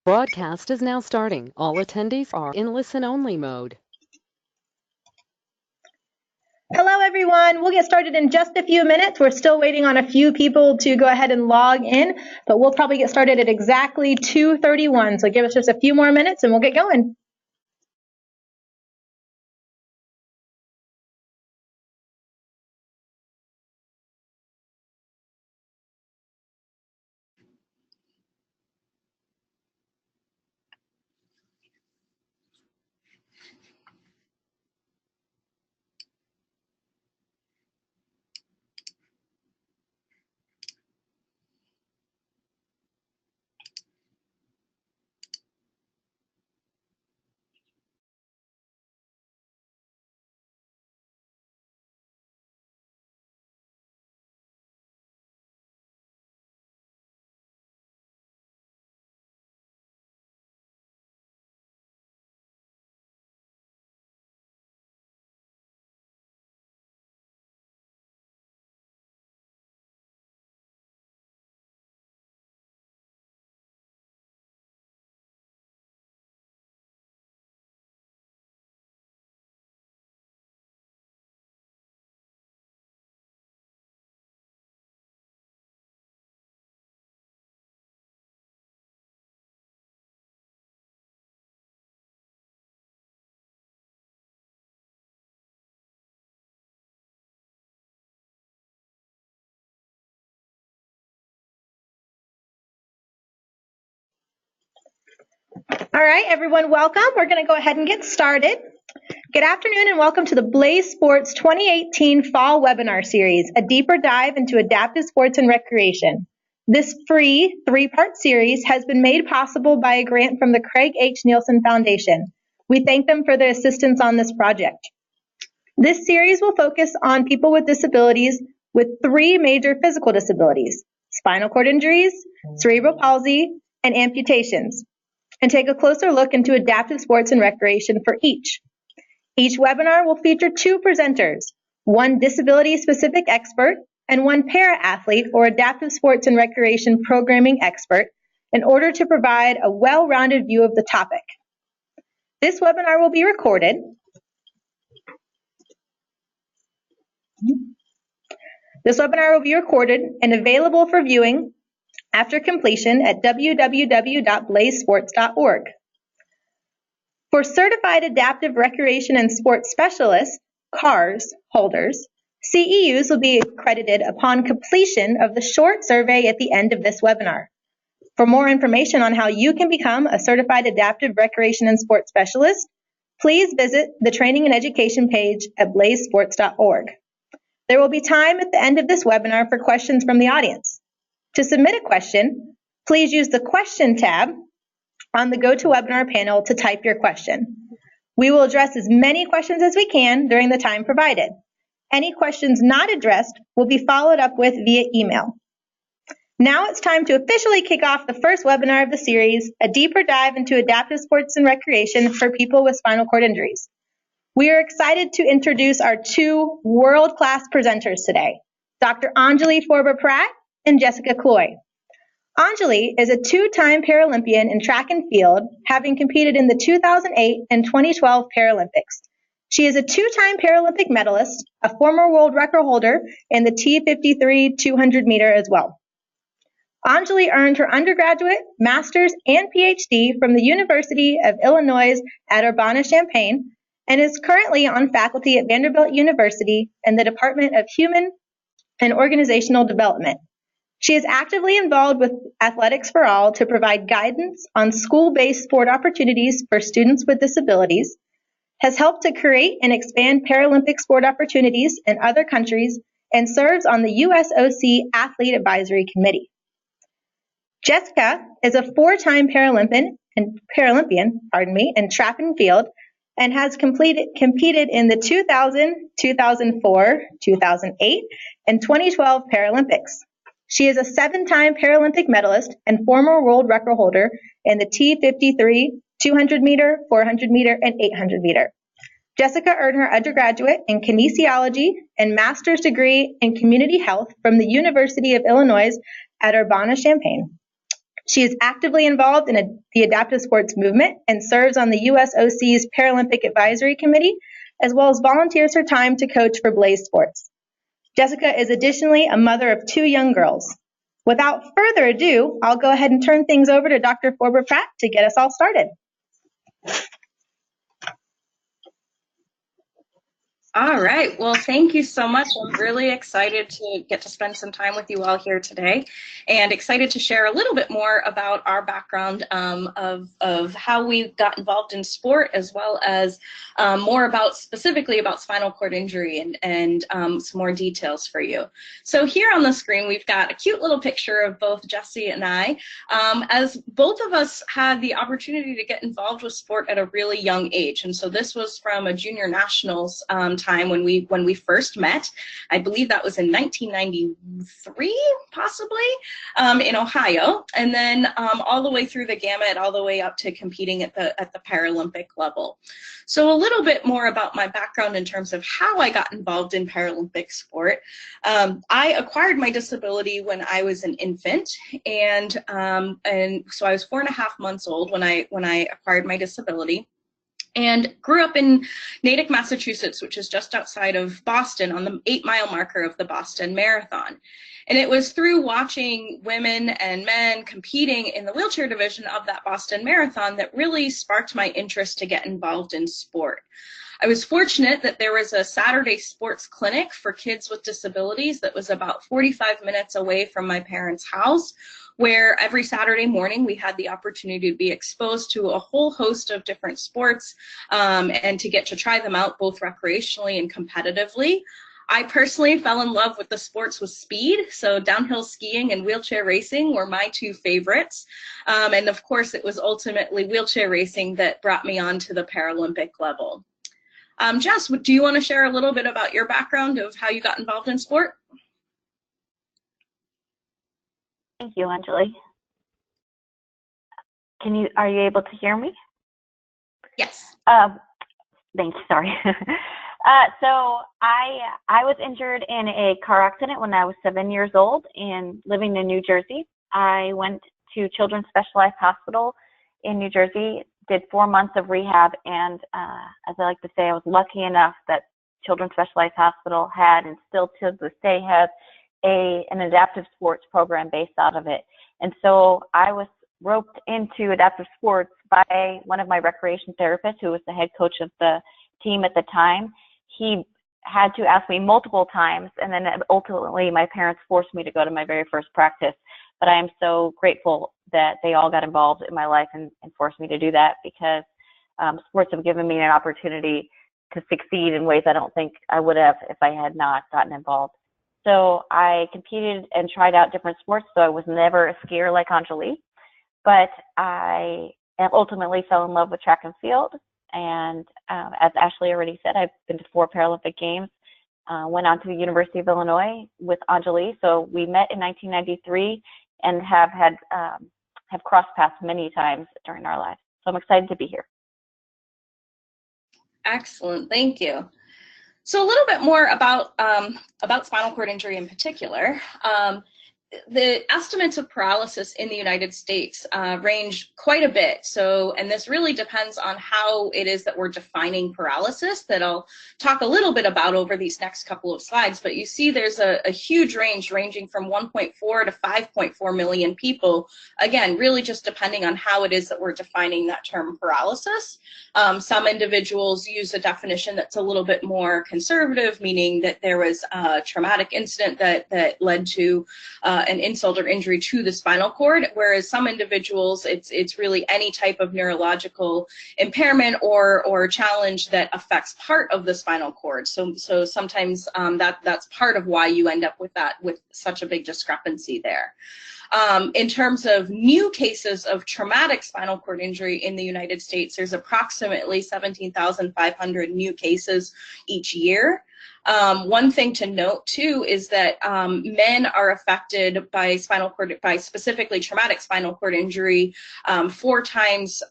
Broadcast is now starting. All attendees are in listen-only mode. Hello, everyone. We'll get started in just a few minutes. We're still waiting on a few people to go ahead and log in, but we'll probably get started at exactly 2:31. So give us just a few more minutes and we'll get going. All right, everyone, welcome. We're going to go ahead and get started. Good afternoon and welcome to the BlazeSports 2018 Fall Webinar Series, a deeper dive into adaptive sports and recreation. This free three-part series has been made possible by a grant from the Craig H. Neilsen Foundation. We thank them for their assistance on this project. This series will focus on people with disabilities with three major physical disabilities: spinal cord injuries, cerebral palsy, and amputations, and take a closer look into adaptive sports and recreation for each. Each webinar will feature two presenters, one disability-specific expert and one para-athlete or adaptive sports and recreation programming expert, in order to provide a well-rounded view of the topic. This webinar will be recorded. This webinar will be recorded and available for viewing after completion at www.blazesports.org. For Certified Adaptive Recreation and Sports Specialists, CARS holders, CEUs will be accredited upon completion of the short survey at the end of this webinar. For more information on how you can become a Certified Adaptive Recreation and Sports Specialist, please visit the Training and Education page at blazesports.org. There will be time at the end of this webinar for questions from the audience. To submit a question, please use the Question tab on the GoToWebinar panel to type your question. We will address as many questions as we can during the time provided. Any questions not addressed will be followed up with via email. Now it's time to officially kick off the first webinar of the series, a deeper dive into adaptive sports and recreation for people with spinal cord injuries. We are excited to introduce our two world-class presenters today, Dr. Anjali Forber-Pratt and Jessica Cloy. Anjali is a two-time Paralympian in track and field, having competed in the 2008 and 2012 Paralympics. She is a two-time Paralympic medalist, a former world record holder in the T53 200 meter as well. Anjali earned her undergraduate, master's, and PhD from the University of Illinois at Urbana-Champaign and is currently on faculty at Vanderbilt University in the Department of Human and Organizational Development. She is actively involved with Athletics for All to provide guidance on school-based sport opportunities for students with disabilities, has helped to create and expand Paralympic sport opportunities in other countries, and serves on the USOC Athlete Advisory Committee. Jessica is a four-time Paralympian in track and field, and has competed in the 2000, 2004, 2008, and 2012 Paralympics. She is a seven-time Paralympic medalist and former world record holder in the T53, 200 meter, 400 meter, and 800 meter. Jessica earned her undergraduate in kinesiology and master's degree in community health from the University of Illinois at Urbana-Champaign. She is actively involved in the adaptive sports movement and serves on the USOC's Paralympic Advisory Committee, as well as volunteers her time to coach for BlazeSports. Jessica is additionally a mother of 2 young girls. Without further ado, I'll go ahead and turn things over to Dr. Forber-Pratt to get us all started. All right. Well, thank you so much. I'm really excited to get to spend some time with you all here today, and excited to share a little bit more about our background of how we got involved in sport, as well as more about specifically about spinal cord injury and some more details for you. So here on the screen, we've got a cute little picture of both Jessie and I, as both of us had the opportunity to get involved with sport at a really young age. And so this was from a junior nationals time when we first met. I believe that was in 1993, possibly, in Ohio, and then all the way through the gamut, all the way up to competing at the Paralympic level. So a little bit more about my background in terms of how I got involved in Paralympic sport. I acquired my disability when I was an infant, and so I was 4.5 months old when I acquired my disability, and grew up in Natick, Massachusetts, which is just outside of Boston, on the 8-mile marker of the Boston Marathon. And it was through watching women and men competing in the wheelchair division of that Boston Marathon that really sparked my interest to get involved in sport. I was fortunate that there was a Saturday sports clinic for kids with disabilities that was about 45 minutes away from my parents' house, where every Saturday morning we had the opportunity to be exposed to a whole host of different sports, and to get to try them out both recreationally and competitively. I personally fell in love with the sports with speed, so downhill skiing and wheelchair racing were my 2 favorites. And of course, it was ultimately wheelchair racing that brought me on to the Paralympic level. Jess, do you want to share a little bit about your background of how you got involved in sport? Thank you, Anjali. Are you able to hear me? Yes. Thanks, sorry. So I was injured in a car accident when I was 7 years old and living in New Jersey. I went to Children's Specialized Hospital in New Jersey, did 4 months of rehab, and as I like to say, I was lucky enough that Children's Specialized Hospital had, and still to this day has, an adaptive sports program based out of it. And so I was roped into adaptive sports by one of my recreation therapists, who was the head coach of the team at the time. He had to ask me multiple times, and then ultimately my parents forced me to go to my very first practice. But I am so grateful that they all got involved in my life and forced me to do that, because sports have given me an opportunity to succeed in ways I don't think I would have if I had not gotten involved. So I competed and tried out different sports, so I was never a skier like Anjali, but I ultimately fell in love with track and field. And as Ashley already said, I've been to 4 Paralympic Games, went on to the University of Illinois with Anjali. So we met in 1993 and have crossed paths many times during our lives. So I'm excited to be here. Excellent, thank you. So a little bit more about spinal cord injury in particular. The estimates of paralysis in the United States range quite a bit. So, and this really depends on how it is that we're defining paralysis, that I'll talk a little bit about over these next couple of slides. But you see there's a huge range ranging from 1.4 to 5.4 million people. Again, really just depending on how it is that we're defining that term paralysis. Some individuals use a definition that's a little bit more conservative, meaning that there was a traumatic incident that led to an insult or injury to the spinal cord, whereas some individuals, it's really any type of neurological impairment or challenge that affects part of the spinal cord. So sometimes that's part of why you end up with such a big discrepancy there. In terms of new cases of traumatic spinal cord injury in the United States, there's approximately 17,500 new cases each year. One thing to note too is that men are affected by specifically traumatic spinal cord injury 4 times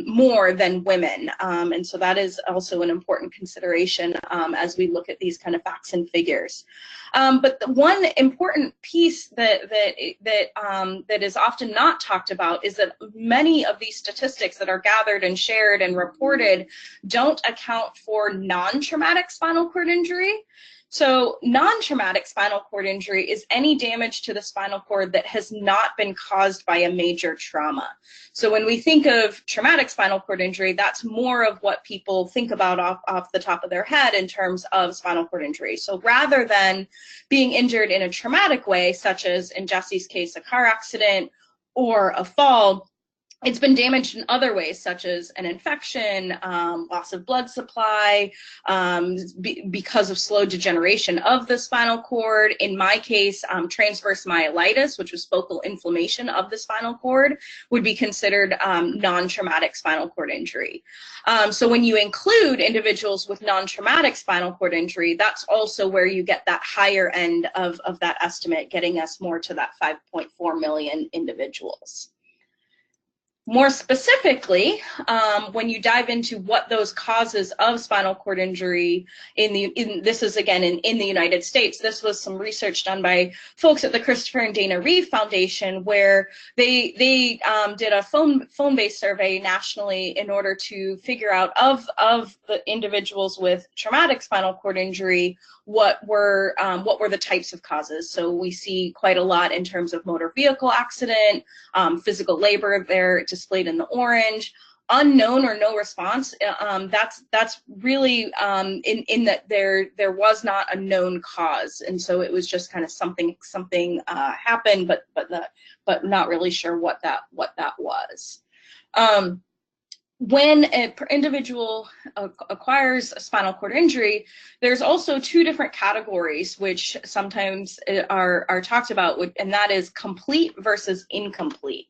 more than women, and so that is also an important consideration as we look at these kind of facts and figures. But the one important piece that is often not talked about is that many of these statistics that are gathered and shared and reported don't account for non-traumatic spinal cord injury. So non-traumatic spinal cord injury is any damage to the spinal cord that has not been caused by a major trauma. So when we think of traumatic spinal cord injury, that's more of what people think about off the top of their head in terms of spinal cord injury. So rather than being injured in a traumatic way, such as in Jesse's case, a car accident or a fall, it's been damaged in other ways, such as an infection, loss of blood supply, because of slow degeneration of the spinal cord. In my case, transverse myelitis, which was focal inflammation of the spinal cord, would be considered non-traumatic spinal cord injury. So when you include individuals with non-traumatic spinal cord injury, that's also where you get that higher end of that estimate, getting us more to that 5.4 million individuals. More specifically, when you dive into what those causes of spinal cord injury this is again in the United States, this was some research done by folks at the Christopher and Dana Reeve Foundation, where they did a phone-based survey nationally in order to figure out of the individuals with traumatic spinal cord injury, what were the types of causes. So we see quite a lot in terms of motor vehicle accident, physical labor there displayed in the orange, unknown or no response. That's really in that there was not a known cause, and so it was just kind of something happened, but not really sure what that was. When an individual acquires a spinal cord injury, there's also 2 different categories which sometimes are talked about, and that is complete versus incomplete.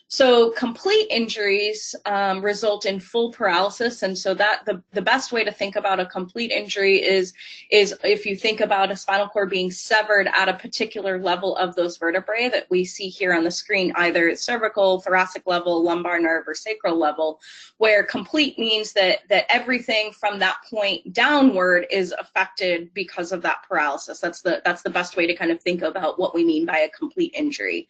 So complete injuries result in full paralysis, and so that the best way to think about a complete injury is if you think about a spinal cord being severed at a particular level of those vertebrae that we see here on the screen, either at cervical, thoracic level, lumbar nerve, or sacral level, where complete means that everything from that point downward is affected because of that paralysis. That's the best way to kind of think about what we mean by a complete injury.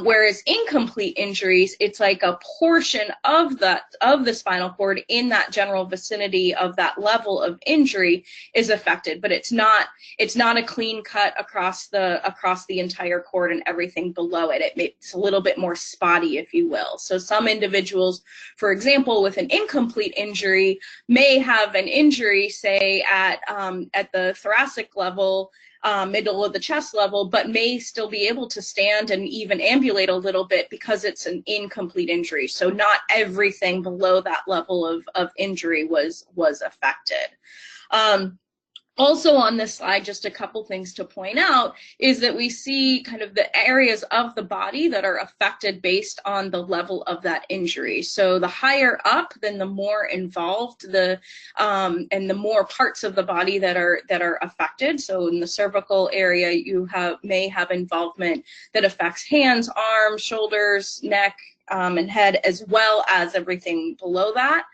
Whereas incomplete injuries, it's like a portion of the spinal cord in that general vicinity of that level of injury is affected, but it's not a clean cut across the entire cord and everything below it. It's a little bit more spotty, if you will. So some individuals, for example, with an incomplete injury may have an injury, say at the thoracic level, middle of the chest level, but may still be able to stand and even ambulate a little bit because it's an incomplete injury. So not everything below that level of injury was affected. Also on this slide, just a couple things to point out is that we see kind of the areas of the body that are affected based on the level of that injury. So the higher up, then the more involved and the more parts of the body that are affected. So in the cervical area, you may have involvement that affects hands, arms, shoulders, neck, and head, as well as everything below that.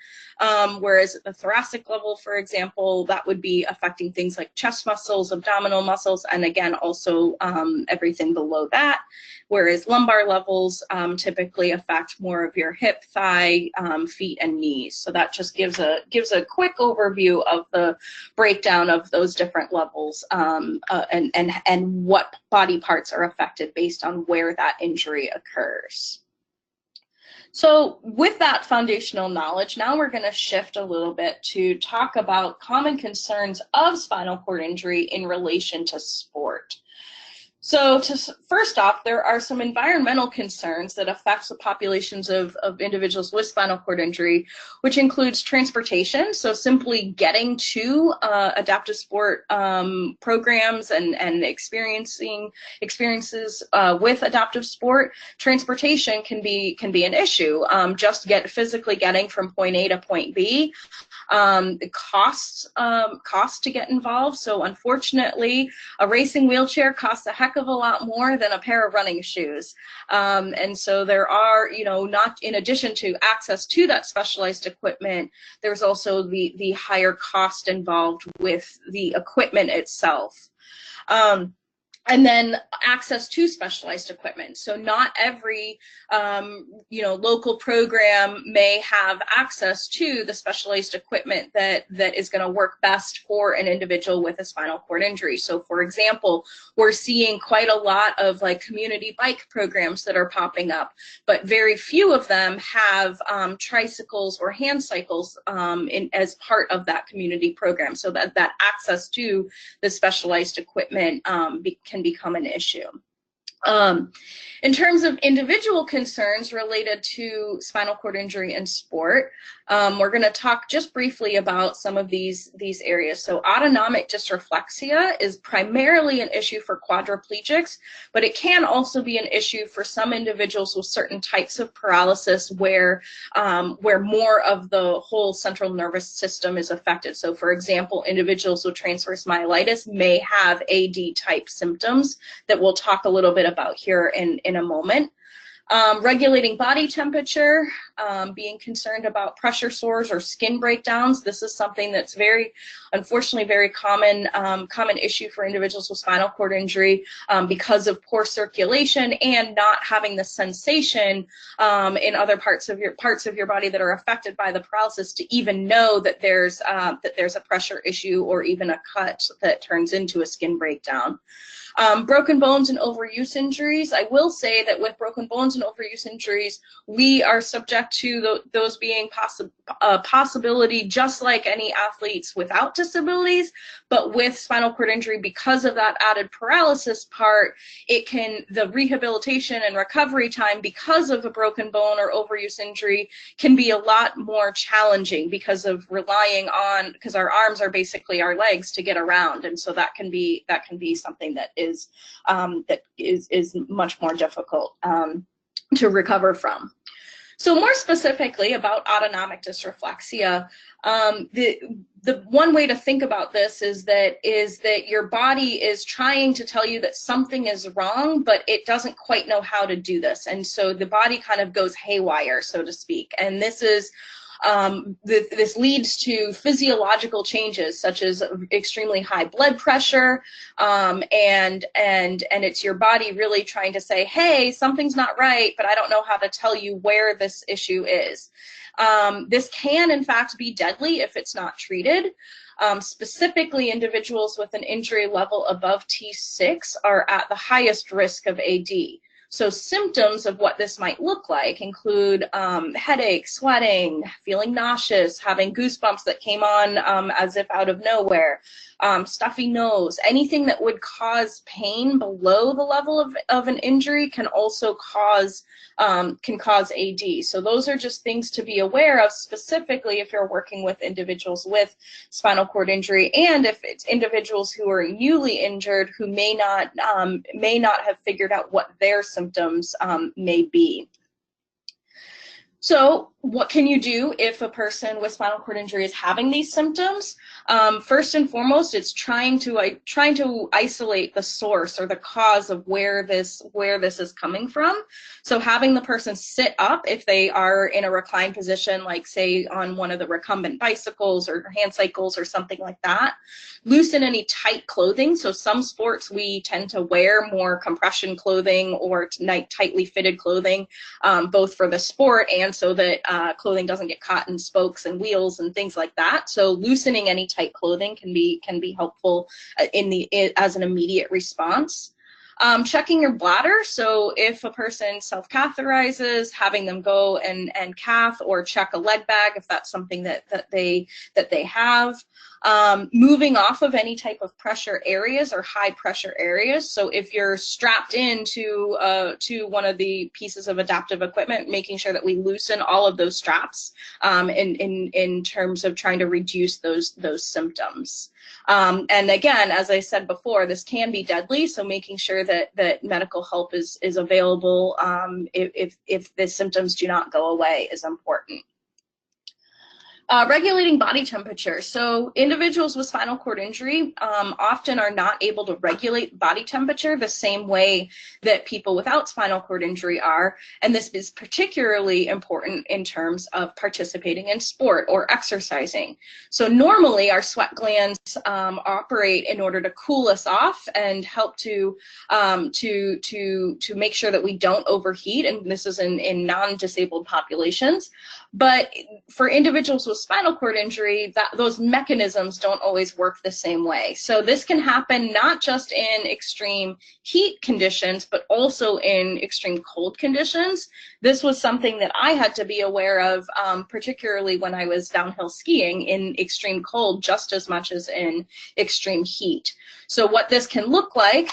Whereas at the thoracic level, for example, that would be affecting things like chest muscles, abdominal muscles, and again, also everything below that. Whereas lumbar levels typically affect more of your hip, thigh, feet, and knees. So that just gives a quick overview of the breakdown of those different levels and what body parts are affected based on where that injury occurs. So with that foundational knowledge, now we're going to shift a little bit to talk about common concerns of spinal cord injury in relation to sport. So first off, there are some environmental concerns that affect the populations of individuals with spinal cord injury, which includes transportation. So simply getting to adaptive sport programs and experiences with adaptive sport, transportation can be an issue. Just physically getting from point A to point B. The costs to get involved. So unfortunately, a racing wheelchair costs a heck of a lot more than a pair of running shoes. And so there are, not in addition to access to that specialized equipment, there's also the higher cost involved with the equipment itself. And then access to specialized equipment. So not every, local program may have access to the specialized equipment that is going to work best for an individual with a spinal cord injury. So for example, we're seeing quite a lot of like community bike programs that are popping up, but very few of them have tricycles or hand cycles as part of that community program. So that access to the specialized equipment can become an issue. In terms of individual concerns related to spinal cord injury and sport, we're going to talk just briefly about some of these areas. So autonomic dysreflexia is primarily an issue for quadriplegics, but it can also be an issue for some individuals with certain types of paralysis where more of the whole central nervous system is affected. So for example, individuals with transverse myelitis may have AD type symptoms that we'll talk a little bit about here in a moment. Regulating body temperature, being concerned about pressure sores or skin breakdowns. This is something that's unfortunately, very common issue for individuals with spinal cord injury because of poor circulation and not having the sensation in other parts of your body that are affected by the paralysis to even know that there's a pressure issue or even a cut that turns into a skin breakdown. Broken bones and overuse injuries. I will say that with broken bones and overuse injuries, we are subject to those being a possibility just like any athletes without disabilities, but with spinal cord injury, because of that added paralysis part, the rehabilitation and recovery time because of a broken bone or overuse injury can be a lot more challenging because our arms are basically our legs to get around, and so that can be something that is much more difficult to recover from. So more specifically about autonomic dysreflexia, the one way to think about this is that your body is trying to tell you that something is wrong, but it doesn't quite know how to do this, and so the body kind of goes haywire, so to speak. And this leads to physiological changes such as extremely high blood pressure, and it's your body really trying to say, hey, something's not right, but I don't know how to tell you where this issue is. This can in fact be deadly if it's not treated. Specifically, individuals with an injury level above T6 are at the highest risk of AD. So symptoms of what this might look like include headache, sweating, feeling nauseous, having goosebumps that came on as if out of nowhere, stuffy nose. Anything that would cause pain below the level of an injury can also cause AD. So those are just things to be aware of, specifically if you're working with individuals with spinal cord injury, and if it's individuals who are newly injured who may not have figured out what their symptoms may be. So what can you do if a person with spinal cord injury is having these symptoms? First and foremost, it's trying to isolate the source or the cause of where this is coming from. So having the person sit up if they are in a reclined position, like say on one of the recumbent bicycles or hand cycles or something like that. Loosen any tight clothing. So some sports we tend to wear more compression clothing or tightly fitted clothing, both for the sport and so that clothing doesn't get caught in spokes and wheels and things like that. So loosening any tight clothing can be helpful as an immediate response. Checking your bladder. So if a person self-catheterizes, having them go and cath or check a lead bag if that's something that they have. Moving off of any type of pressure areas or high pressure areas. So if you're strapped into to one of the pieces of adaptive equipment, making sure that we loosen all of those straps in terms of trying to reduce those symptoms. And again, as I said before, this can be deadly, so making sure that medical help is available if the symptoms do not go away is important. Regulating body temperature. So individuals with spinal cord injury often are not able to regulate body temperature the same way that people without spinal cord injury are. And this is particularly important in terms of participating in sport or exercising. So normally our sweat glands operate in order to cool us off and help to make sure that we don't overheat. And this is in non-disabled populations. But for individuals with spinal cord injury, those mechanisms don't always work the same way. So this can happen not just in extreme heat conditions, but also in extreme cold conditions. This was something that I had to be aware of, particularly when I was downhill skiing in extreme cold, just as much as in extreme heat. So what this can look like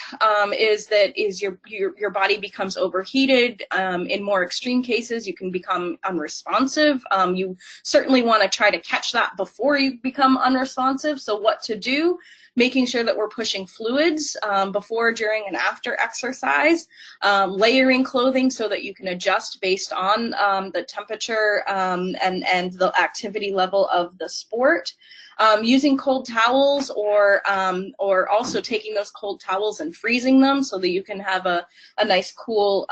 is your body becomes overheated. In more extreme cases, you can become unresponsive. You certainly want to try to catch that before you become unresponsive. So what to do? Making sure that we're pushing fluids before, during, and after exercise, layering clothing so that you can adjust based on the temperature and the activity level of the sport. Using cold towels or also taking those cold towels and freezing them so that you can have a nice cool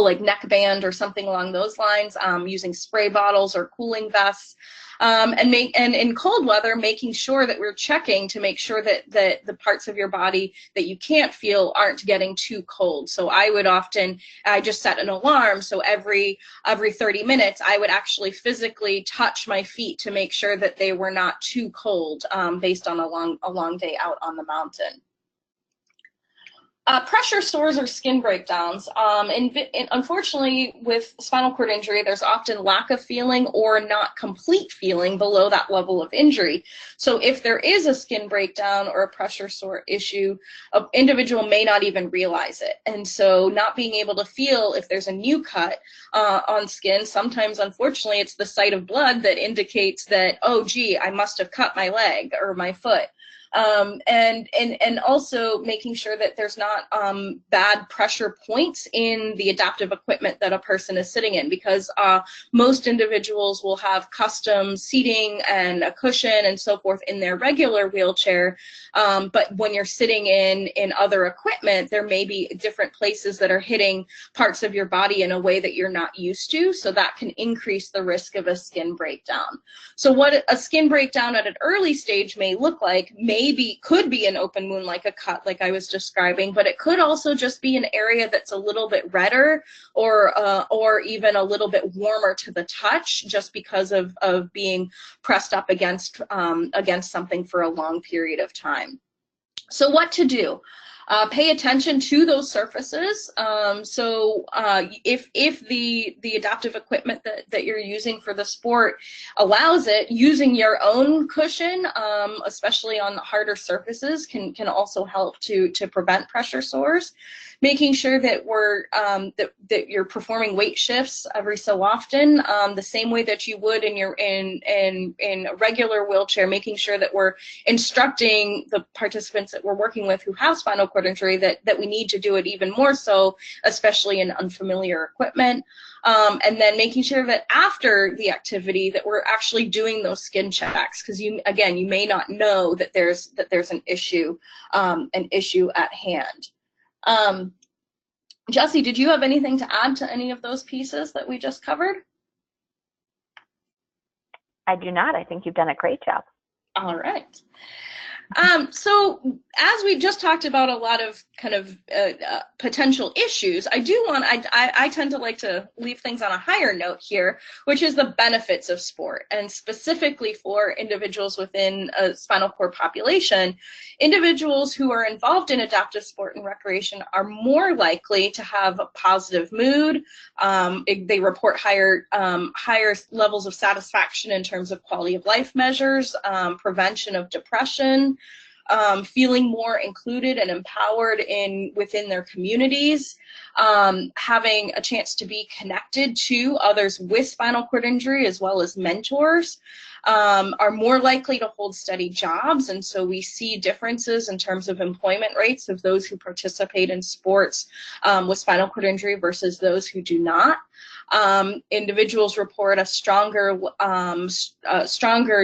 like neckband or something along those lines, using spray bottles or cooling vests, and in cold weather, making sure that we're checking to make sure that the parts of your body that you can't feel aren't getting too cold. So I just set an alarm, so every 30 minutes I would actually physically touch my feet to make sure that they were not too cold, based on a long day out on the mountain. Pressure sores or skin breakdowns. And unfortunately, with spinal cord injury, there's often lack of feeling or not complete feeling below that level of injury. So if there is a skin breakdown or a pressure sore issue, an individual may not even realize it. And so not being able to feel if there's a new cut on skin, sometimes, unfortunately, it's the sight of blood that indicates that, oh, gee, I must have cut my leg or my foot. And also making sure that there's not bad pressure points in the adaptive equipment that a person is sitting in, because most individuals will have custom seating and a cushion and so forth in their regular wheelchair, but when you're sitting in other equipment, there may be different places that are hitting parts of your body in a way that you're not used to, so that can increase the risk of a skin breakdown. So what a skin breakdown at an early stage may look like could be an open wound, like a cut, like I was describing, but it could also just be an area that's a little bit redder or even a little bit warmer to the touch, just because of being pressed up against something for a long period of time. So what to do? Pay attention to those surfaces. If the adaptive equipment that you're using for the sport allows it, using your own cushion, especially on harder surfaces, can also help to prevent pressure sores. Making sure that that you're performing weight shifts every so often, the same way that you would in a regular wheelchair. Making sure that we're instructing the participants that we're working with who have spinal cord injury that we need to do it even more so, especially in unfamiliar equipment. And then making sure that after the activity that we're actually doing those skin checks, because you may not know that there's an issue at hand. Jessie, did you have anything to add to any of those pieces that we just covered? I do not. I think you've done a great job. All right. So as we just talked about a lot of kind of potential issues, I tend to like to leave things on a higher note here, which is the benefits of sport, and specifically for individuals within a spinal cord population. Individuals who are involved in adaptive sport and recreation are more likely to have a positive mood. They report higher levels of satisfaction in terms of quality of life measures, prevention of depression, feeling more included and empowered within their communities, having a chance to be connected to others with spinal cord injury as well as mentors, are more likely to hold steady jobs. And so we see differences in terms of employment rates of those who participate in sports with spinal cord injury versus those who do not. Individuals report a stronger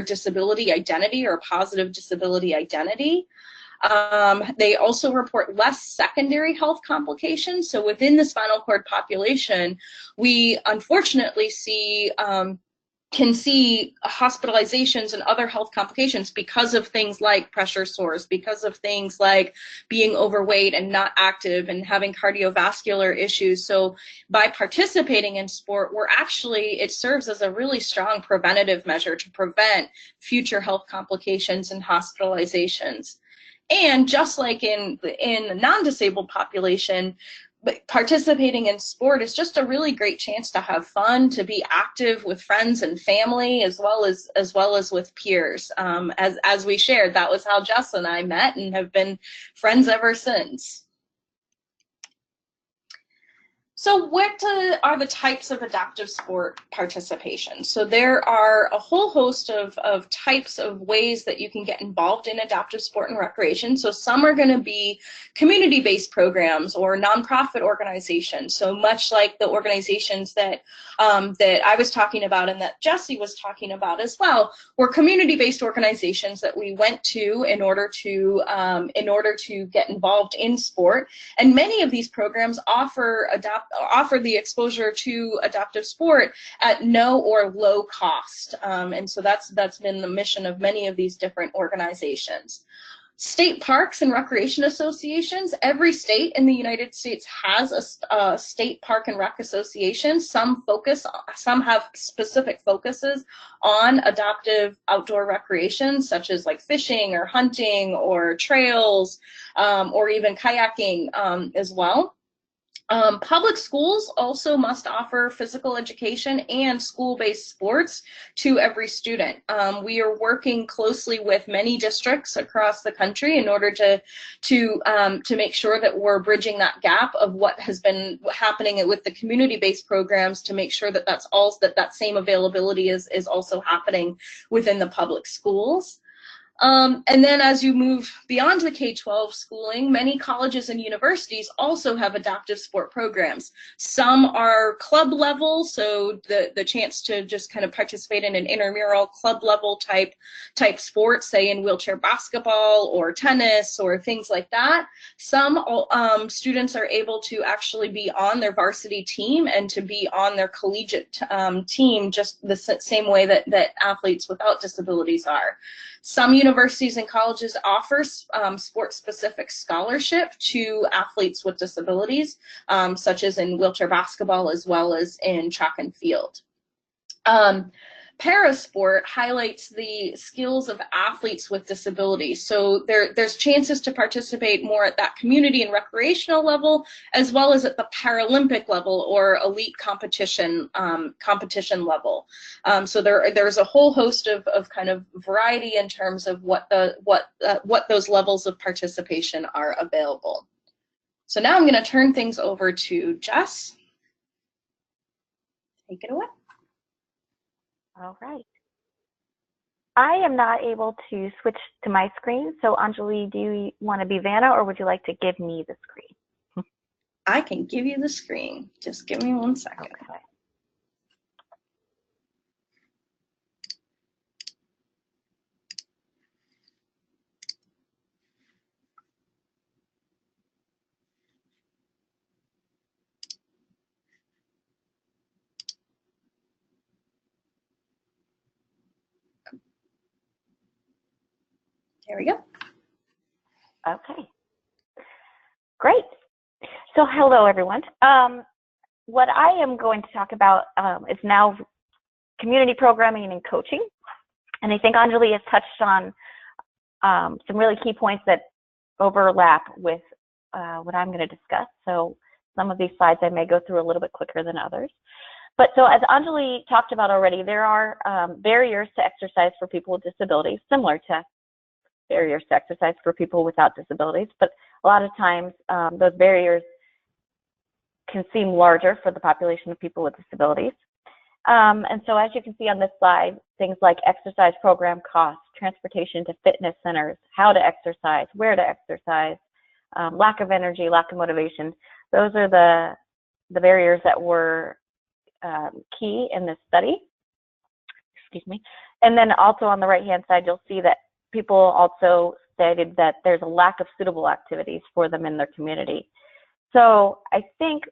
disability identity or positive disability identity. They also report less secondary health complications. So within the spinal cord population, we unfortunately can see hospitalizations and other health complications because of things like pressure sores, because of things like being overweight and not active and having cardiovascular issues. So by participating in sport, it serves as a really strong preventative measure to prevent future health complications and hospitalizations. And just like in the non-disabled population, but participating in sport is just a really great chance to have fun, to be active with friends and family, as well as with peers. As we shared, that was how Jess and I met and have been friends ever since. So what are the types of adaptive sport participation? So there are a whole host of types of ways that you can get involved in adaptive sport and recreation. So some are going to be community-based programs or nonprofit organizations. So much like the organizations that I was talking about and that Jessie was talking about as well, were community-based organizations that we went to in order to get involved in sport. And many of these programs offer the exposure to adaptive sport at no or low cost. And so that's been the mission of many of these different organizations. State parks and recreation associations. Every state in the United States has a state park and rec association. Some have specific focuses on adaptive outdoor recreation, such as like fishing or hunting or trails, or even kayaking as well. Public schools also must offer physical education and school-based sports to every student. We are working closely with many districts across the country in order to make sure that we're bridging that gap of what has been happening with the community-based programs, to make sure that that same availability is also happening within the public schools. And then as you move beyond the K-12 schooling, many colleges and universities also have adaptive sport programs. Some are club level, so the chance to just kind of participate in an intramural club level type sport, say in wheelchair basketball or tennis or things like that. Some students are able to actually be on their varsity team and to be on their collegiate team just the same way that athletes without disabilities are. Some universities and colleges offer sport-specific scholarship to athletes with disabilities, such as in wheelchair basketball as well as in track and field. Parasport highlights the skills of athletes with disabilities. So there's chances to participate more at that community and recreational level, as well as at the Paralympic level or elite competition level. So there's a whole host of kind of variety in terms of what those levels of participation are available. So now I'm going to turn things over to Jess. Take it away. All right. I am not able to switch to my screen, so Anjali, do you want to be Vanna, or would you like to give me the screen? I can give you the screen. Just give me 1 second. Okay. There we go. Okay, great. So hello, everyone. What I am going to talk about is now community programming and coaching. And I think Anjali has touched on some really key points that overlap with what I'm going to discuss. So some of these slides I may go through a little bit quicker than others. But so as Anjali talked about already, there are barriers to exercise for people with disabilities, similar to barriers to exercise for people without disabilities. But a lot of times those barriers can seem larger for the population of people with disabilities. And so as you can see on this slide, things like exercise program costs, transportation to fitness centers, how to exercise, where to exercise, lack of energy, lack of motivation, those are the barriers that were key in this study. Excuse me. And then also on the right-hand side, you'll see that people also stated that there's a lack of suitable activities for them in their community. So I think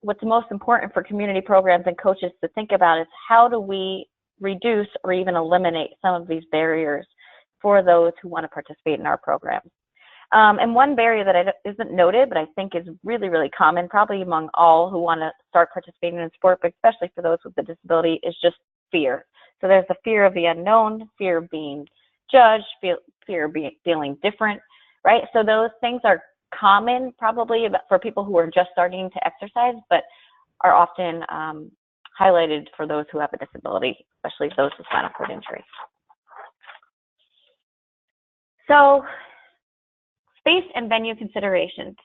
what's most important for community programs and coaches to think about is how do we reduce or even eliminate some of these barriers for those who want to participate in our programs. And one barrier that isn't noted, but I think is really, really common, probably among all who want to start participating in sport, but especially for those with a disability, is just fear. So there's the fear of the unknown, fear of being judged, fear of feeling different, right? So those things are common probably for people who are just starting to exercise, but are often highlighted for those who have a disability, especially those with spinal cord injury. So space and venue considerations.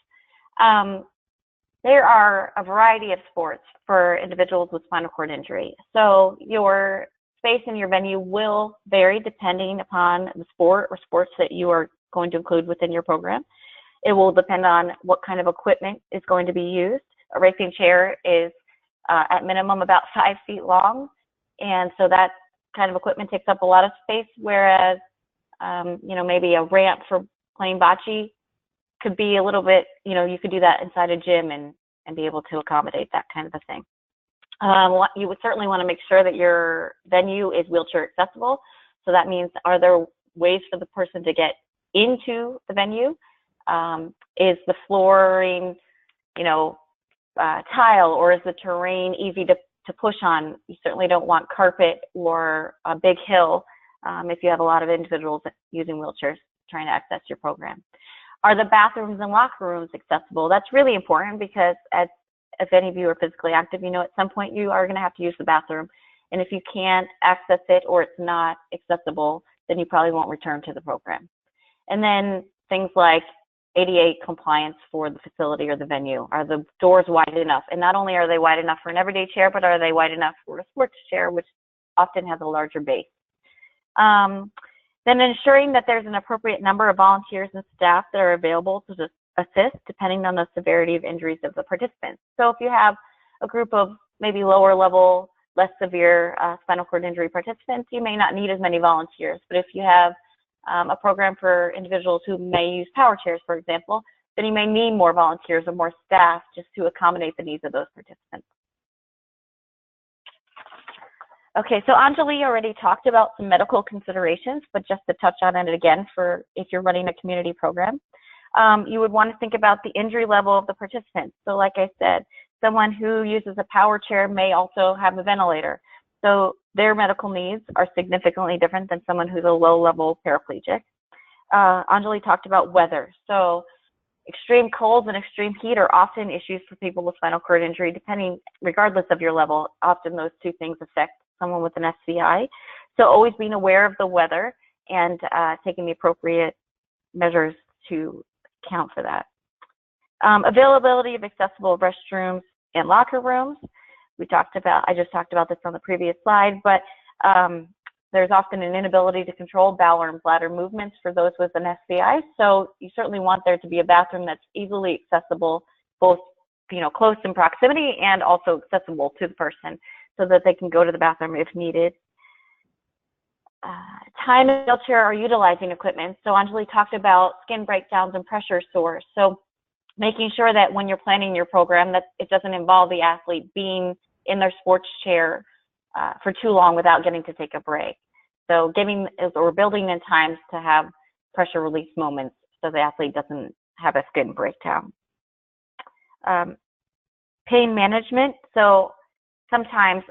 There are a variety of sports for individuals with spinal cord injury. So your space and your venue will vary depending upon the sport or sports that you are going to include within your program. It will depend on what kind of equipment is going to be used. A racing chair is at minimum about 5 feet long, and so that kind of equipment takes up a lot of space, whereas you know, maybe a ramp for playing bocce could be a little bit, you know, you could do that inside a gym and be able to accommodate that kind of a thing. You would certainly want to make sure that your venue is wheelchair accessible. So that means, are there ways for the person to get into the venue? Is the flooring, you know, tile, or is the terrain easy to push on? You certainly don't want carpet or a big hill if you have a lot of individuals using wheelchairs trying to access your program. Are the bathrooms and locker rooms accessible? That's really important because if any of you are physically active, you know at some point you are going to have to use the bathroom. And if you can't access it or it's not accessible, then you probably won't return to the program. And then things like ADA compliance for the facility or the venue. Are the doors wide enough? And not only are they wide enough for an everyday chair, but are they wide enough for a sports chair, which often has a larger base? Then ensuring that there's an appropriate number of volunteers and staff that are available to assist depending on the severity of injuries of the participants. So if you have a group of maybe lower level, less severe spinal cord injury participants, you may not need as many volunteers. But if you have a program for individuals who may use power chairs, for example, then you may need more volunteers or more staff just to accommodate the needs of those participants. Okay, so Anjali already talked about some medical considerations, but just to touch on it again, for if you're running a community program, you would want to think about the injury level of the participants. So like I said, someone who uses a power chair may also have a ventilator. So their medical needs are significantly different than someone who's a low-level paraplegic. Anjali talked about weather. So extreme colds and extreme heat are often issues for people with spinal cord injury, regardless of your level. Often those two things affect someone with an SCI. So always being aware of the weather and taking the appropriate measures to account for that. Availability of accessible restrooms and locker rooms. I just talked about this on the previous slide, but there's often an inability to control bowel and bladder movements for those with an SCI. So you certainly want there to be a bathroom that's easily accessible, both close in proximity and also accessible to the person so that they can go to the bathroom if needed. Time in wheelchair or utilizing equipment. So Anjali talked about skin breakdowns and pressure sores. So making sure that when you're planning your program that it doesn't involve the athlete being in their sports chair for too long without getting to take a break. So building in times to have pressure release moments so the athlete doesn't have a skin breakdown. Pain management. So sometimes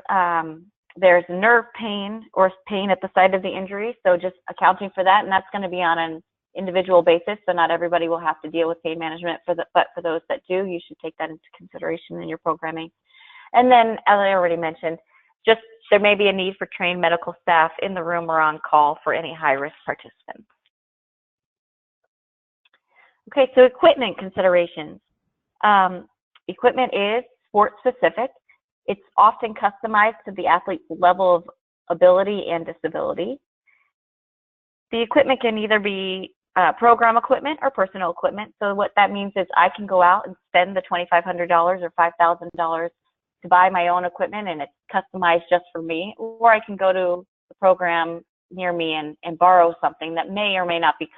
there's nerve pain or pain at the site of the injury, so just accounting for that, and that's going to be on an individual basis, so not everybody will have to deal with pain management, but for those that do, you should take that into consideration in your programming. And then, as I already mentioned, just there may be a need for trained medical staff in the room or on call for any high-risk participants. Okay, so equipment considerations. Equipment is sport-specific. It's often customized to the athlete's level of ability and disability. The equipment can either be program equipment or personal equipment. So what that means is I can go out and spend the $2,500 or $5,000 to buy my own equipment and it's customized just for me, or I can go to the program near me and borrow something that may or may not be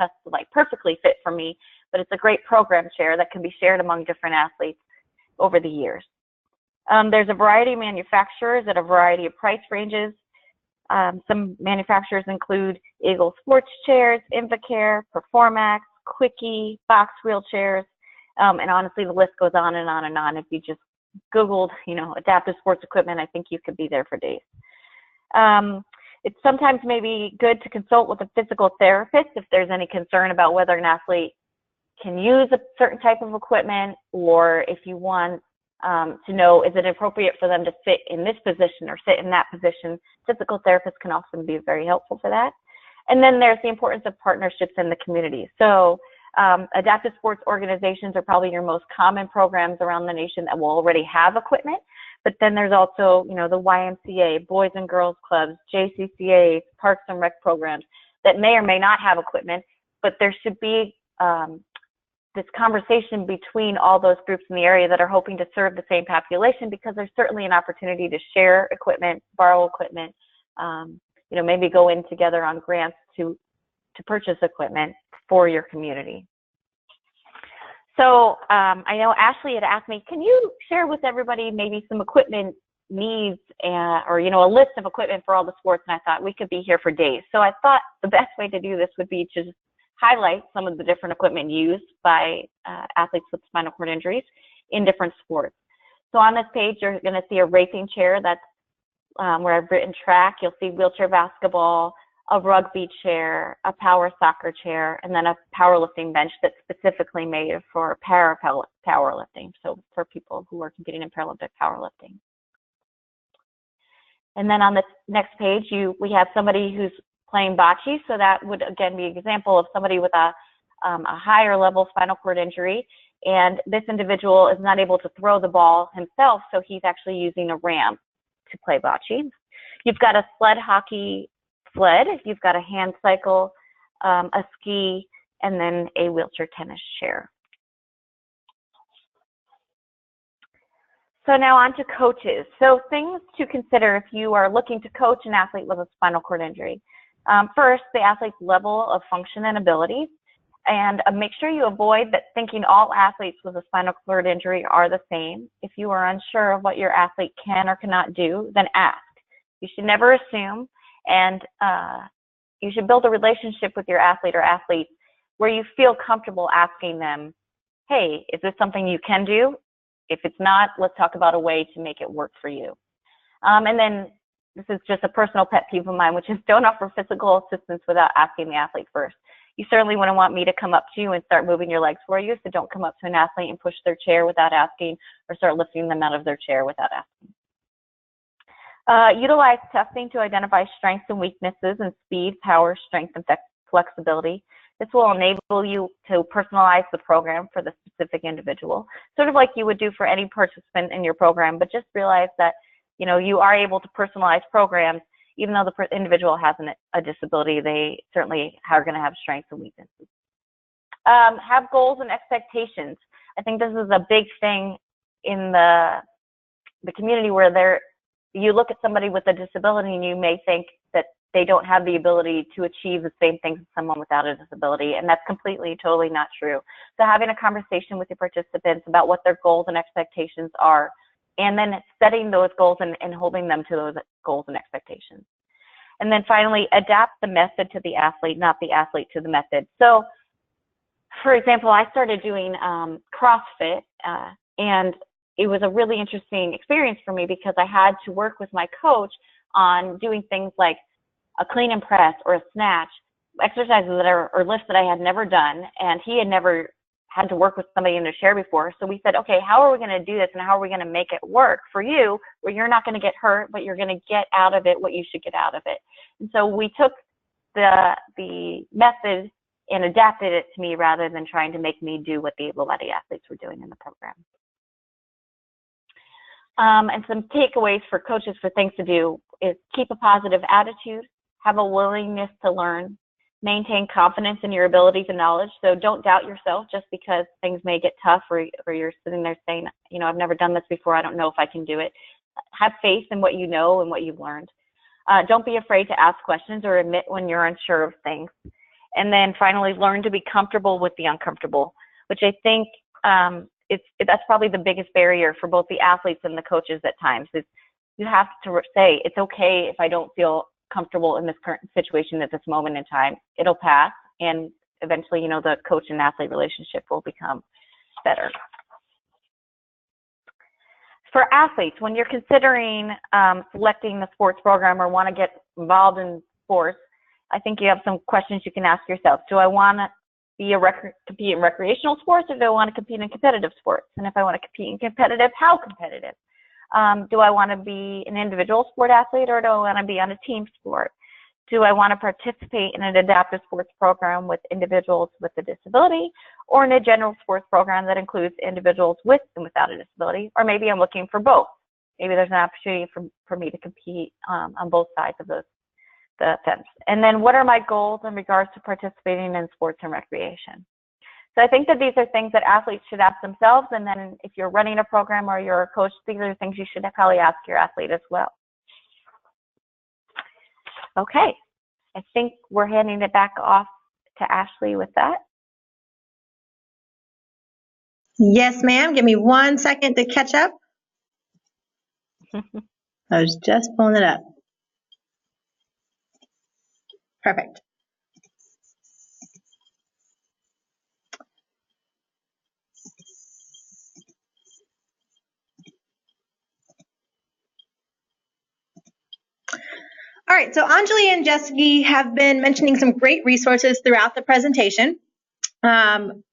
perfectly fit for me, but it's a great program chair that can be shared among different athletes over the years. There's a variety of manufacturers at a variety of price ranges. Some manufacturers include Eagle Sports Chairs, Invacare, Performax, Quickie, Box Wheelchairs, and honestly the list goes on and on and on. If you just Googled, adaptive sports equipment, I think you could be there for days. It's sometimes maybe good to consult with a physical therapist if there's any concern about whether an athlete can use a certain type of equipment, or if you want to know, is it appropriate for them to sit in this position or sit in that position. Physical therapists can often be very helpful for that. And then there's the importance of partnerships in the community. So adaptive sports organizations are probably your most common programs around the nation that will already have equipment. But then there's also, the YMCA, Boys and Girls Clubs, JCCA, Parks and Rec programs that may or may not have equipment, but there should be this conversation between all those groups in the area that are hoping to serve the same population, because there's certainly an opportunity to share equipment, borrow equipment, maybe go in together on grants to purchase equipment for your community. So I know Ashley had asked me, can you share with everybody maybe some equipment needs or a list of equipment for all the sports? And I thought we could be here for days. So I thought the best way to do this would be to just highlight some of the different equipment used by athletes with spinal cord injuries in different sports. So on this page, you're going to see a racing chair. That's where I've written track. You'll see wheelchair basketball, a rugby chair, a power soccer chair, and then a powerlifting bench that's specifically made for powerlifting, so for people who are competing in Paralympic powerlifting. And then on the next page, we have somebody who's playing bocce, so that would again be an example of somebody with a higher level spinal cord injury, and this individual is not able to throw the ball himself, so he's actually using a ramp to play bocce. You've got a sled hockey sled, you've got a hand cycle, a ski, and then a wheelchair tennis chair. So now on to coaches. So things to consider if you are looking to coach an athlete with a spinal cord injury. First, the athlete's level of function and abilities, and make sure you avoid thinking all athletes with a spinal cord injury are the same. If you are unsure of what your athlete can or cannot do, then ask. You should never assume, and you should build a relationship with your athlete or athletes where you feel comfortable asking them, hey, is this something you can do? If it's not, let's talk about a way to make it work for you. And then this is just a personal pet peeve of mine, which is don't offer physical assistance without asking the athlete first. You certainly wouldn't want me to come up to you and start moving your legs for you, so don't come up to an athlete and push their chair without asking, or start lifting them out of their chair without asking. Utilize testing to identify strengths and weaknesses in speed, power, strength, and flexibility. This will enable you to personalize the program for the specific individual, sort of like you would do for any participant in your program, but just realize that you are able to personalize programs. Even though the individual has a disability, they certainly are going to have strengths and weaknesses. Have goals and expectations. I think this is a big thing in the community where you look at somebody with a disability and you may think that they don't have the ability to achieve the same things as someone without a disability, and that's completely, totally not true. So having a conversation with your participants about what their goals and expectations are, and then setting those goals and holding them to those goals and expectations. And then finally, adapt the method to the athlete, not the athlete to the method. So for example, I started doing CrossFit, and it was a really interesting experience for me because I had to work with my coach on doing things like a clean and press or a snatch, exercises that are, or lifts that I had never done, and he had never had to work with somebody in a chair before. So we said, okay, how are we going to do this, and how are we going to make it work for you where you're not going to get hurt, but you're going to get out of it what you should get out of it? And so we took the method and adapted it to me rather than trying to make me do what the able-bodied athletes were doing in the program. And some takeaways for coaches for things to do is keep a positive attitude, have a willingness to learn, maintain confidence in your abilities and knowledge. So don't doubt yourself just because things may get tough or you're sitting there saying, you know, I've never done this before, I don't know if I can do it. Have faith in what you know and what you've learned. Don't be afraid to ask questions or admit when you're unsure of things. And then finally, learn to be comfortable with the uncomfortable, which I think that's probably the biggest barrier for both the athletes and the coaches at times. Is you have to say, it's okay if I don't feel comfortable in this current situation at this moment in time. It'll pass, and eventually, you know, the coach and athlete relationship will become better. For athletes, when you're considering selecting the sports program or want to get involved in sports, I think you have some questions you can ask yourself. Do I want to compete in recreational sports, or do I want to compete in competitive sports? And if I want to compete in competitive, how competitive? Do I want to be an individual sport athlete, or do I want to be on a team sport? Do I want to participate in an adaptive sports program with individuals with a disability, or in a general sports program that includes individuals with and without a disability? Or maybe I'm looking for both. Maybe there's an opportunity for me to compete on both sides of the fence. And then what are my goals in regards to participating in sports and recreation? So I think that these are things that athletes should ask themselves, and then if you're running a program or you're a coach, these are things you should probably ask your athlete as well. Okay, I think we're handing it back off to Ashley with that. Yes, ma'am. Give me 1 second to catch up. I was just pulling it up. Perfect. All right, so Anjali and Jessica have been mentioning some great resources throughout the presentation.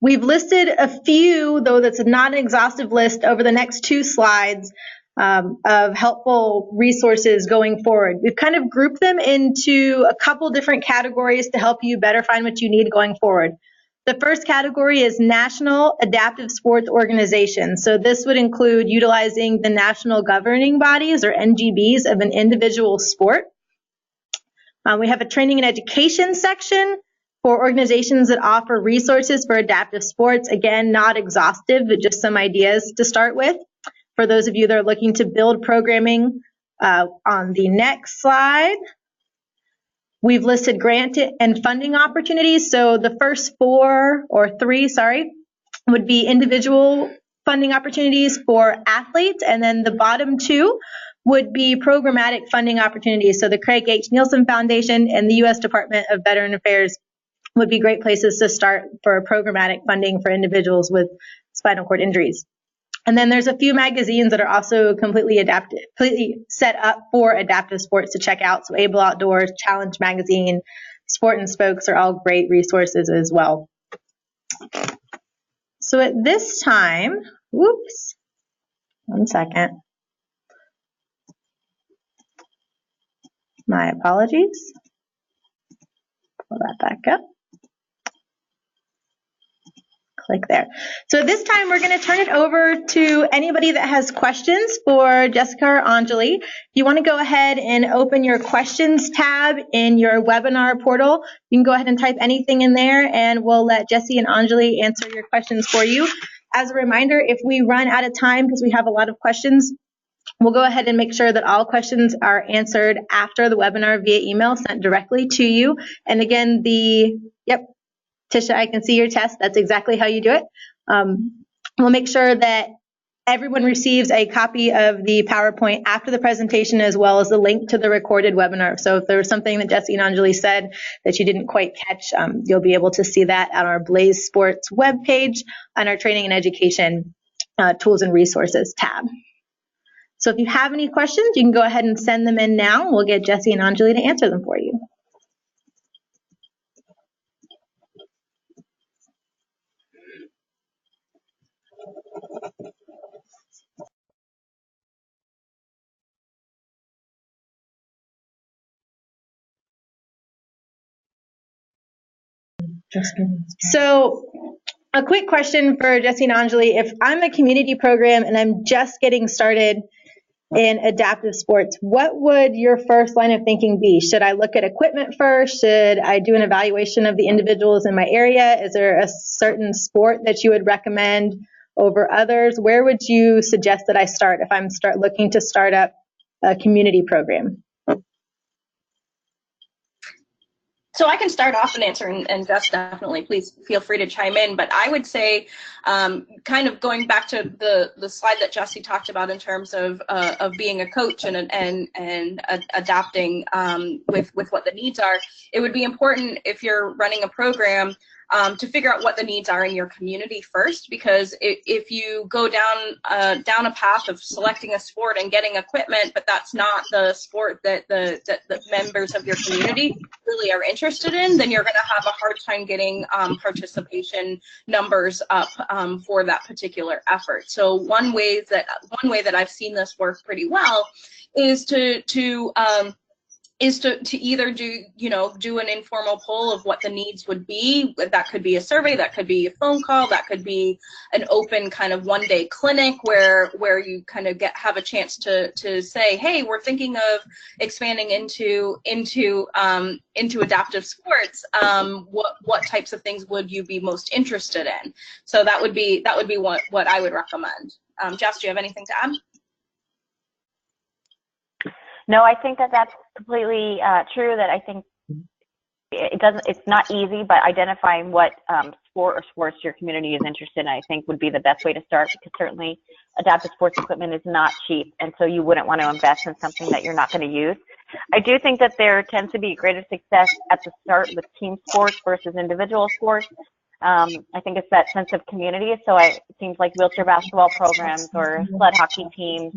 We've listed a few, though that's not an exhaustive list, over the next 2 slides of helpful resources going forward. We've kind of grouped them into a couple different categories to help you better find what you need going forward. The first category is National Adaptive Sports Organizations. So this would include utilizing the national governing bodies, or NGBs, of an individual sport. We have a training and education section for organizations that offer resources for adaptive sports. Again, not exhaustive, but just some ideas to start with for those of you that are looking to build programming. On the next slide, we've listed grant and funding opportunities. So the first 3 would be individual funding opportunities for athletes, and then the bottom 2 would be programmatic funding opportunities. So the Craig H. Neilsen Foundation and the U.S. Department of Veteran Affairs would be great places to start for programmatic funding for individuals with spinal cord injuries. And then there's a few magazines that are also completely set up for adaptive sports to check out. So Able Outdoors, Challenge Magazine, Sport and Spokes are all great resources as well. So at this time, whoops, 1 second. My apologies. Pull that back up. Click there. So at this time, we're going to turn it over to anybody that has questions for Jessica or Anjali. If you want to go ahead and open your questions tab in your webinar portal, you can go ahead and type anything in there, and we'll let Jessie and Anjali answer your questions for you. As a reminder, if we run out of time because we have a lot of questions, we'll go ahead and make sure that all questions are answered after the webinar via email sent directly to you. And again, yep, Tisha, I can see your test. That's exactly how you do it. We'll make sure that everyone receives a copy of the PowerPoint after the presentation, as well as the link to the recorded webinar. So if there was something that Jesse and Anjali said that you didn't quite catch, you'll be able to see that on our BlazeSports webpage on our Training and Education Tools and Resources tab. So if you have any questions, you can go ahead and send them in now. We'll get Jesse and Anjali to answer them for you. So a quick question for Jesse and Anjali. If I'm a community program and I'm just getting started in adaptive sports, what would your first line of thinking be? Should I look at equipment first? Should I do an evaluation of the individuals in my area? Is there a certain sport that you would recommend over others? Where would you suggest that I start if I'm looking to start up a community program? So I can start off and answer, and Jess, definitely, please feel free to chime in. But I would say, kind of going back to the slide that Jesse talked about in terms of being a coach and adapting with what the needs are, it would be important if you're running a program to figure out what the needs are in your community first, because if you go down a path of selecting a sport and getting equipment, but that's not the sport that the members of your community really are interested in, then you're going to have a hard time getting participation numbers up for that particular effort. So one way that I've seen this work pretty well is to either do an informal poll of what the needs would be. That could be a survey, that could be a phone call, that could be an open kind of one-day clinic where you kind of have a chance to say, hey, we're thinking of expanding into adaptive sports. What types of things would you be most interested in? So that would be what I would recommend. Jess, do you have anything to add? No, I think that's completely true. That I think it's not easy, but identifying what sport or sports your community is interested in, I think would be the best way to start, because certainly adaptive sports equipment is not cheap, and so you wouldn't want to invest in something that you're not going to use. I do think that there tends to be greater success at the start with team sports versus individual sports. I think it's that sense of community. So it seems like wheelchair basketball programs or sled hockey teams,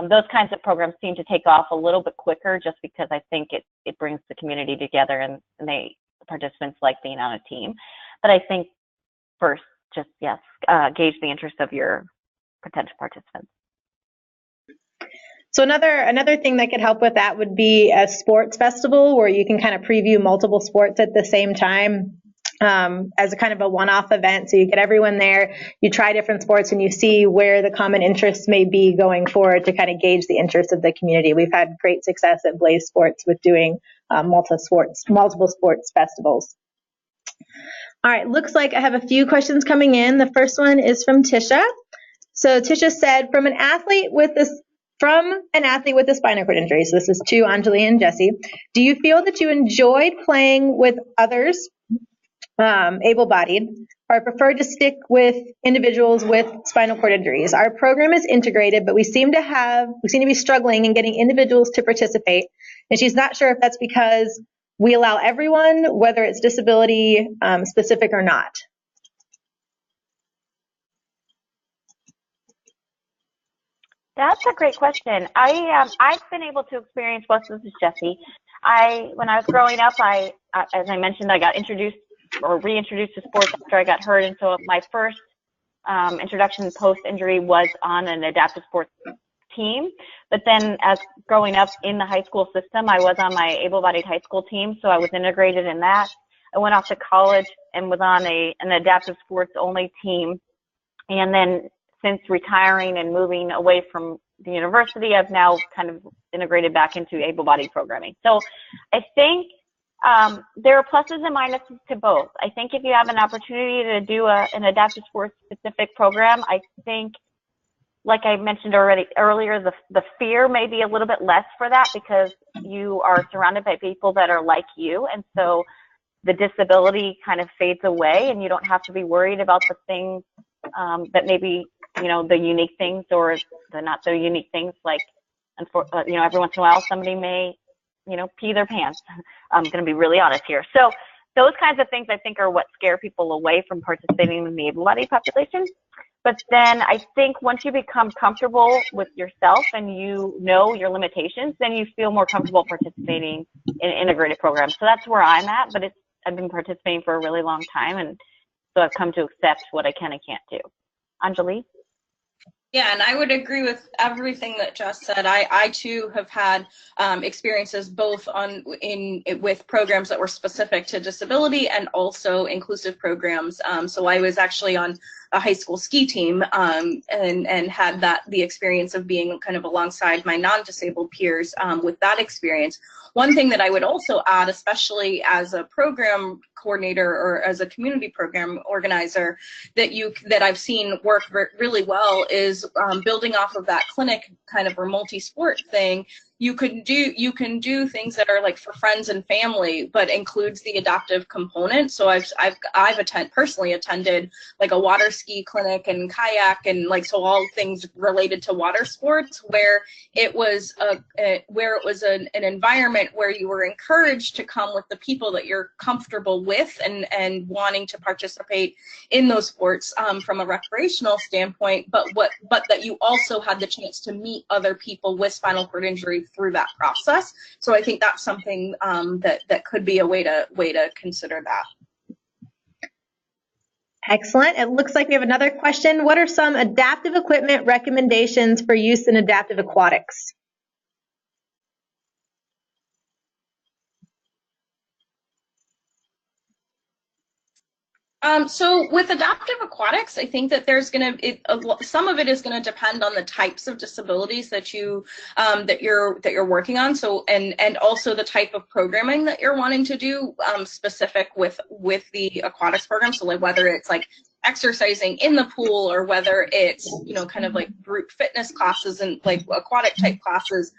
those kinds of programs seem to take off a little bit quicker, just because I think it brings the community together, and the participants like being on a team. But I think first, just gauge the interest of your potential participants. So another thing that could help with that would be a sports festival where you can kind of preview multiple sports at the same time. As a kind of a one-off event. So you get everyone there, you try different sports, and you see where the common interests may be going forward to kind of gauge the interest of the community. We've had great success at BlazeSports with doing multiple sports festivals. All right, looks like I have a few questions coming in. The first one is from Tisha. So Tisha said, from an athlete with a spinal cord injury, so this is to Anjali and Jesse, do you feel that you enjoyed playing with others able-bodied, or prefer to stick with individuals with spinal cord injuries? Our program is integrated, but we seem to be struggling in getting individuals to participate, and she's not sure if that's because we allow everyone, whether it's disability specific or not. That's a great question. I've been able to experience both. This is Jesse. When I was growing up, as I mentioned, I got introduced or reintroduced to sports after I got hurt, and so my first introduction post-injury was on an adaptive sports team. But then, as growing up in the high school system, I was on my able-bodied high school team, so I was integrated in that. I went off to college and was on an adaptive sports only team, and then since retiring and moving away from the university, I've now kind of integrated back into able-bodied programming. So I think there are pluses and minuses to both. I think if you have an opportunity to do an adaptive sports specific program, I think, like I mentioned earlier, the fear may be a little bit less for that, because you are surrounded by people that are like you, and so the disability kind of fades away, and you don't have to be worried about the things that maybe the unique things or the not so unique things, like, every once in a while somebody may, pee their pants. I'm going to be really honest here. So those kinds of things I think are what scare people away from participating in the able-bodied population. But then I think once you become comfortable with yourself and you know your limitations, then you feel more comfortable participating in integrated programs. So that's where I'm at, but I've been participating for a really long time, and so I've come to accept what I can and can't do. Anjali? Yeah, and I would agree with everything that Jess said. I too have had experiences both with programs that were specific to disability and also inclusive programs. So I was actually on a high school ski team and had the experience of being kind of alongside my non-disabled peers with that experience. One thing that I would also add, especially as a program coordinator or as a community program organizer, that I've seen work really well is building off of that clinic kind of or multi-sport thing. You can do things that are like for friends and family, but includes the adaptive component. So I've personally attended like a water ski clinic and kayak and so all things related to water sports, where it was an environment where you were encouraged to come with the people that you're comfortable with and wanting to participate in those sports from a recreational standpoint, but that you also had the chance to meet other people with spinal cord injury through that process. So I think that's something that could be a way to consider that. Excellent. It looks like we have another question. What are some adaptive equipment recommendations for use in adaptive aquatics? So with adaptive aquatics, I think that there's some of it is going to depend on the types of disabilities that you're working on. So and also the type of programming that you're wanting to do specific with the aquatics program. So like whether it's like exercising in the pool or whether it's kind of like group fitness classes and like aquatic type classes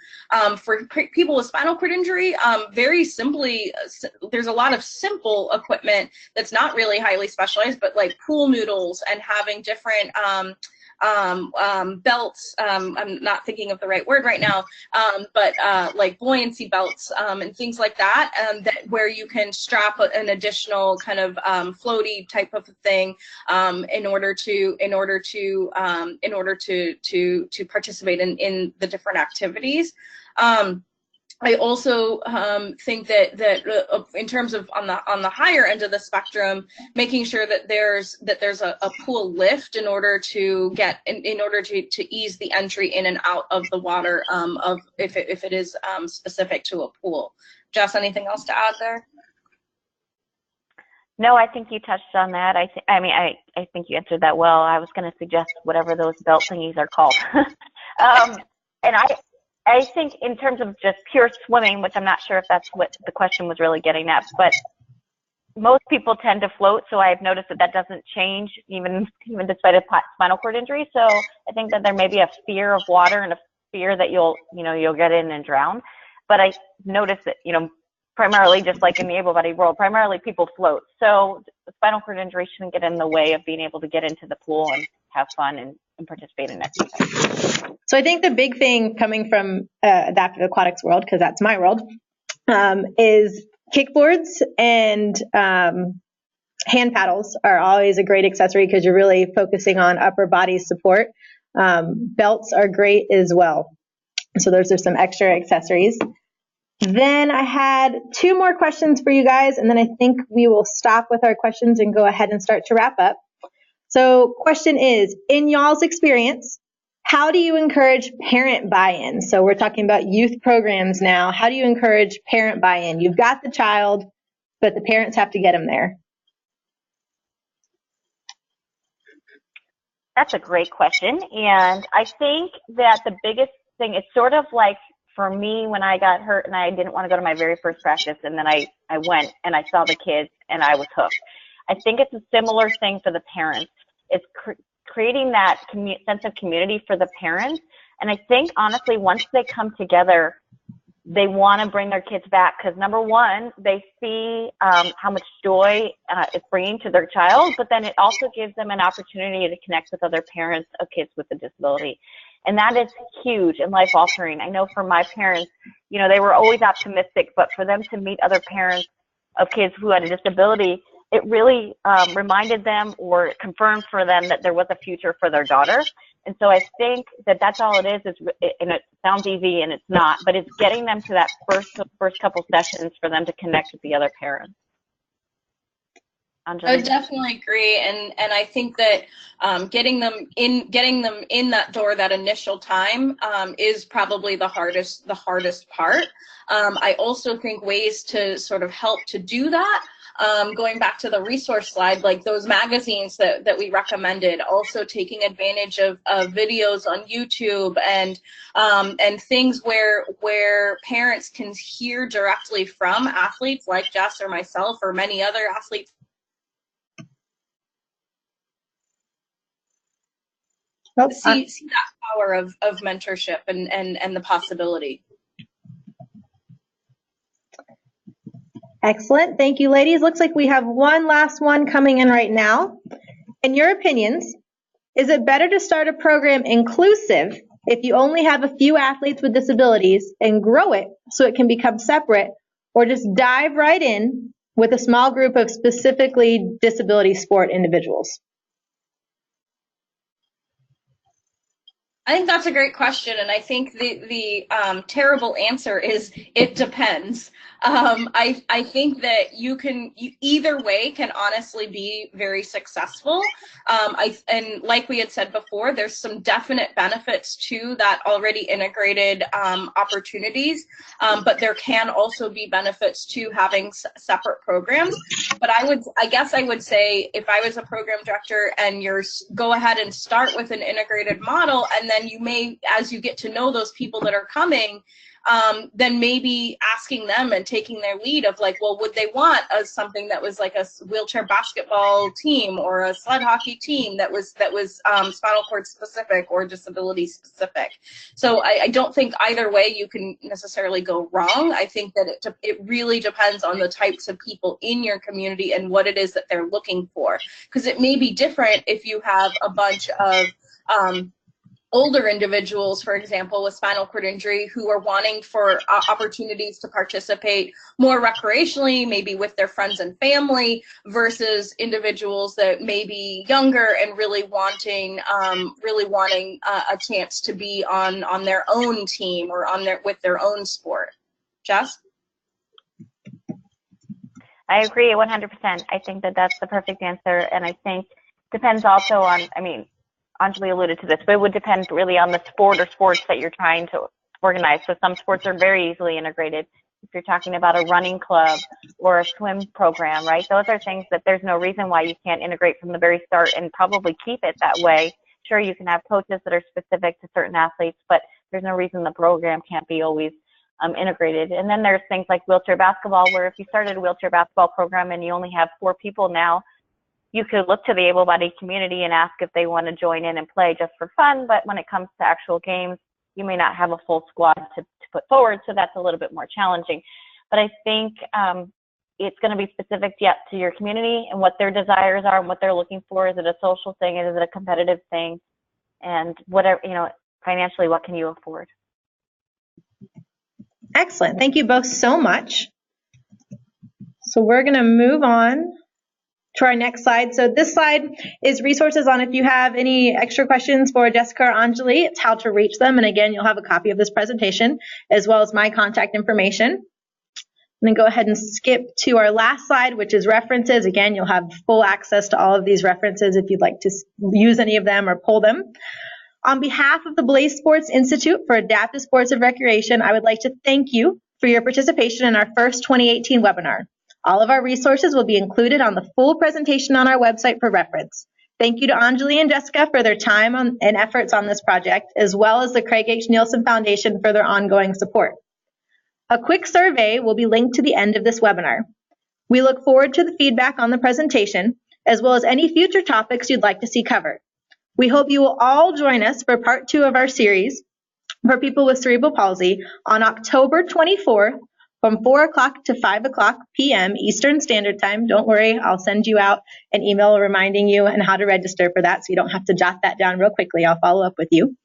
for people with spinal cord injury. Very simply, there's a lot of simple equipment that's not really highly specialized, but like pool noodles and having different belts. I'm not thinking of the right word right now, but like buoyancy belts and things like that, where you can strap an additional kind of floaty type of thing in order to participate in the different activities. I also think that in terms of on the higher end of the spectrum, making sure that there's a pool lift in order to ease the entry in and out of the water if it is specific to a pool. Jess, anything else to add there? No, I think you touched on that. I think you answered that well. I was going to suggest whatever those belt thingies are called. And I think in terms of just pure swimming, which I'm not sure if that's what the question was really getting at, but most people tend to float, so I've noticed that doesn't change even despite a spinal cord injury. So I think that there may be a fear of water and a fear that you'll get in and drown. But I noticed that, primarily, just like in the able-bodied world, primarily people float. So the spinal cord injury shouldn't get in the way of being able to get into the pool and have fun and participate in exercise. So I think the big thing coming from adaptive aquatics world, because that's my world, is kickboards and hand paddles are always a great accessory because you're really focusing on upper body support. Belts are great as well. So those are some extra accessories. Then I had two more questions for you guys, and then I think we will stop with our questions and go ahead and start to wrap up. So question is, in y'all's experience, how do you encourage parent buy-in? So we're talking about youth programs now. How do you encourage parent buy-in? You've got the child, but the parents have to get them there. That's a great question. And I think that the biggest thing, it's sort of like for me when I got hurt and I didn't want to go to my very first practice, and then I went and I saw the kids and I was hooked. I think it's a similar thing for the parents. It's creating that sense of community for the parents. And I think, honestly, once they come together, they want to bring their kids back because, number one, they see how much joy it's bringing to their child, but then it also gives them an opportunity to connect with other parents of kids with a disability. And that is huge and life-altering. I know for my parents, you know, they were always optimistic, but for them to meet other parents of kids who had a disability, it really reminded them or confirmed for them that there was a future for their daughter. And so I think that that's all it is, and it sounds easy and it's not, but it's getting them to that first couple sessions for them to connect with the other parents. Anjali? I would definitely agree, and I think that getting them in that door that initial time is probably the hardest part. I also think ways to sort of help to do that. Going back to the resource slide, like those magazines that we recommended, also taking advantage of videos on YouTube and things where parents can hear directly from athletes like Jess or myself or many other athletes. See that power of mentorship and the possibility. Excellent. Thank you, ladies. Looks like we have one last one coming in right now. In your opinions, is it better to start a program inclusive if you only have a few athletes with disabilities and grow it so it can become separate, or just dive right in with a small group of specifically disability sport individuals? I think that's a great question, and I think the terrible answer is it depends. I think that either way can honestly be very successful. And like we had said before, there's some definite benefits to that already integrated opportunities, but there can also be benefits to having separate programs. But I guess I would say, if I was a program director and go ahead and start with an integrated model, and then you may, as you get to know those people that are coming, then maybe asking them and taking their lead of like, well, would they want something that was like a wheelchair basketball team or a sled hockey team that was spinal cord specific or disability specific. So I don't think either way you can necessarily go wrong. I think that it really depends on the types of people in your community and what it is that they're looking for, because it may be different if you have a bunch of older individuals, for example, with spinal cord injury, who are wanting for opportunities to participate more recreationally, maybe with their friends and family, versus individuals that may be younger and really wanting a chance to be on their own team or with their own sport. Jess? I agree 100%. I think that that's the perfect answer, and I think depends also on, I mean, Anjali alluded to this, but it would depend really on the sport or sports that you're trying to organize. So some sports are very easily integrated. If you're talking about a running club or a swim program, right? Those are things that there's no reason why you can't integrate from the very start and probably keep it that way. Sure, you can have coaches that are specific to certain athletes, but there's no reason the program can't be always integrated. And then there's things like wheelchair basketball, where if you started a wheelchair basketball program and you only have 4 people now, you could look to the able-bodied community and ask if they want to join in and play just for fun, but when it comes to actual games, you may not have a full squad to put forward, so that's a little bit more challenging. But I think it's going to be specific yet to your community and what their desires are and what they're looking for. Is it a social thing? Is it a competitive thing? And whatever, you know, financially, what can you afford? Excellent. Thank you both so much. So we're going to move on to our next slide. So this slide is resources on if you have any extra questions for Jessica or Anjali, it's how to reach them. And again, you'll have a copy of this presentation as well as my contact information. And then go ahead and skip to our last slide, which is references. Again, you'll have full access to all of these references if you'd like to use any of them or pull them. On behalf of the BlazeSports Institute for Adaptive Sports and Recreation, I would like to thank you for your participation in our first 2018 webinar. All of our resources will be included on the full presentation on our website for reference. Thank you to Anjali and Jessica for their time and efforts on this project, as well as the Craig H. Neilsen Foundation for their ongoing support. A quick survey will be linked to the end of this webinar. We look forward to the feedback on the presentation, as well as any future topics you'd like to see covered. We hope you will all join us for part 2 of our series, for people with cerebral palsy on October 24th from 4 o'clock to 5 o'clock p.m. Eastern Standard Time. Don't worry, I'll send you out an email reminding you and how to register for that so you don't have to jot that down real quickly. I'll follow up with you.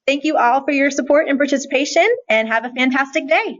Thank you all for your support and participation, and have a fantastic day.